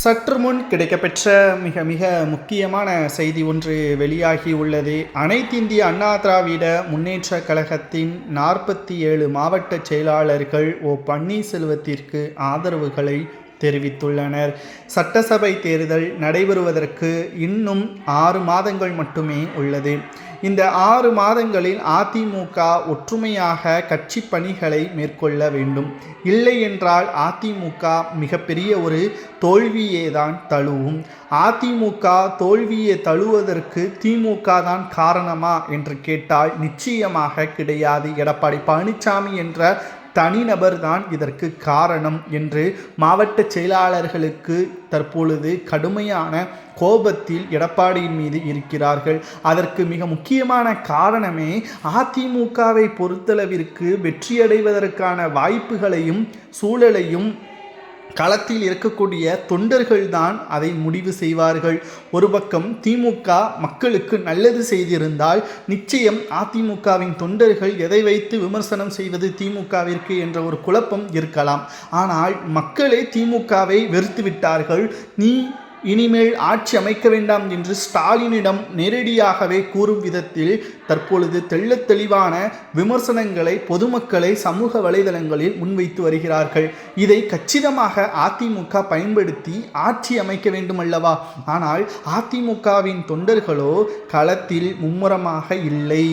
சற்று முன் கிடைக்கப்பெற்ற மிக மிக முக்கியமான செய்தி ஒன்று வெளியாகி உள்ளது. அனைத்திந்திய அண்ணா திராவிட முன்னேற்ற கழகத்தின் 47 மாவட்ட செயலாளர்கள் பன்னீர்செல்வத்திற்கு ஆதரவுகளை தெரிவித்துள்ளனர். சட்டசபை தேர்தல் நடைபெறுவதற்கு இன்னும் 6 மாதங்கள் மட்டுமே உள்ளது. இந்த 6 மாதங்களில் அதிமுக ஒற்றுமையாக கட்சி பணிகளை மேற்கொள்ள வேண்டும். இல்லை என்றால் அதிமுக மிகப்பெரிய ஒரு தோல்வியே தான் தழுவும். அதிமுக தோல்வியை தழுவதற்கு திமுக தான் காரணமா என்று கேட்டால் நிச்சயமாக கிடையாது. எடப்பாடி பழனிசாமி என்ற தனிநபர் தான் இதற்கு காரணம் என்று மாவட்ட செயலாளர்களுக்கு தற்பொழுது கடுமையான கோபத்தில் எடப்பாடியின் மீது இருக்கிறார்கள். அதற்கு மிக முக்கியமான காரணமே அதிமுகவை பொறுத்தளவிற்கு வெற்றியடைவதற்கான வாய்ப்புகளையும் சூழலையும் களத்தில் இருக்கக்கூடிய தொண்டர்கள் தான் அதை முடிவு செய்வார்கள். ஒரு பக்கம் திமுக மக்களுக்கு நல்லது செய்திருந்தால் நிச்சயம் அதிமுகவின் தொண்டர்கள் எதை வைத்து விமர்சனம் செய்வது திமுகவிற்கு என்ற ஒரு குழப்பம் இருக்கலாம். ஆனால் மக்களே திமுகவை வெறுத்து விட்டார்கள். நீ இனிமேல் ஆட்சி அமைக்க வேண்டாம் என்று ஸ்டாலினிடம் நேரடியாகவே கூறும் விதத்தில் தற்பொழுது தெள்ளத் தெளிவான விமர்சனங்களை பொதுமக்களை சமூக வலைதளங்களில் முன்வைத்து வருகிறார்கள். இதை கச்சிதமாக அதிமுக பயன்படுத்தி ஆட்சி அமைக்க வேண்டுமல்லவா? ஆனால் அதிமுகவின் தொண்டர்களோ களத்தில் மும்முரமாக இல்லை.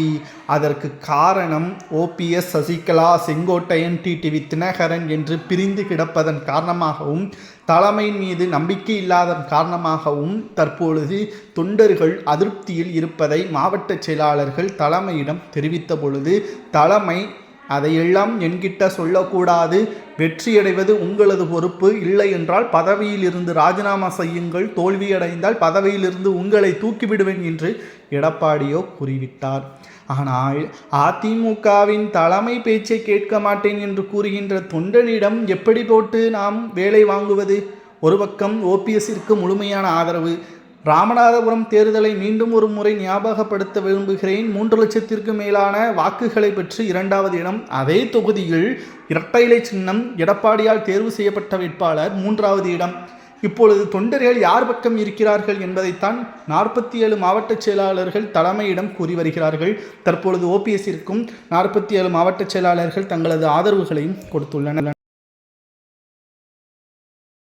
அதற்கு காரணம் OPS, சசிகலா, செங்கோட்டையன், டிடிவி தினகரன் என்று பிரிந்து கிடப்பதன் காரணமாகவும் தலைமையின் மீது நம்பிக்கை இல்லாத காரணமாகவும் தற்பொழுது தொண்டர்கள் அதிருப்தியில் இருப்பதை மாவட்ட செயலாளர்கள் தலைமையிடம் தெரிவித்த பொழுது தலைமை அதையெல்லாம் என்கிட்ட சொல்லக்கூடாது, வெற்றியடைவது உங்களது பொறுப்பு, இல்லை என்றால் பதவியிலிருந்து ராஜினாமா செய்யுங்கள், தோல்வியடைந்தால் பதவியிலிருந்து உங்களை தூக்கிவிடுவேன் என்று எடப்பாடியோ கூறிவிட்டார். ஆனால் அதிமுகவின் தலைமை பேச்சை கேட்க மாட்டேன் என்று கூறுகின்ற தொண்டனிடம் எப்படி போட்டு நாம் வேலை வாங்குவது? ஒரு பக்கம் OPSற்கு முழுமையான ஆதரவு. ராமநாதபுரம் தேர்தலை மீண்டும் ஒரு முறை ஞாபகப்படுத்த விரும்புகிறேன். 3 லட்சத்திற்கு மேலான வாக்குகளை பெற்று 2வது இடம். அதே தொகுதியில் இரட்டை இலை சின்னம் எடப்பாடியால் தேர்வு செய்யப்பட்ட வேட்பாளர் 3வது இடம். இப்பொழுது தொண்டர்கள் யார் பக்கம் இருக்கிறார்கள் என்பதைத்தான் 47 மாவட்ட செயலாளர்கள் தலைமையிடம் கூறி வருகிறார்கள். தற்பொழுது OPSற்கும் 47 மாவட்ட செயலாளர்கள் தங்களது ஆதரவுகளையும் கொடுத்துள்ளனர்.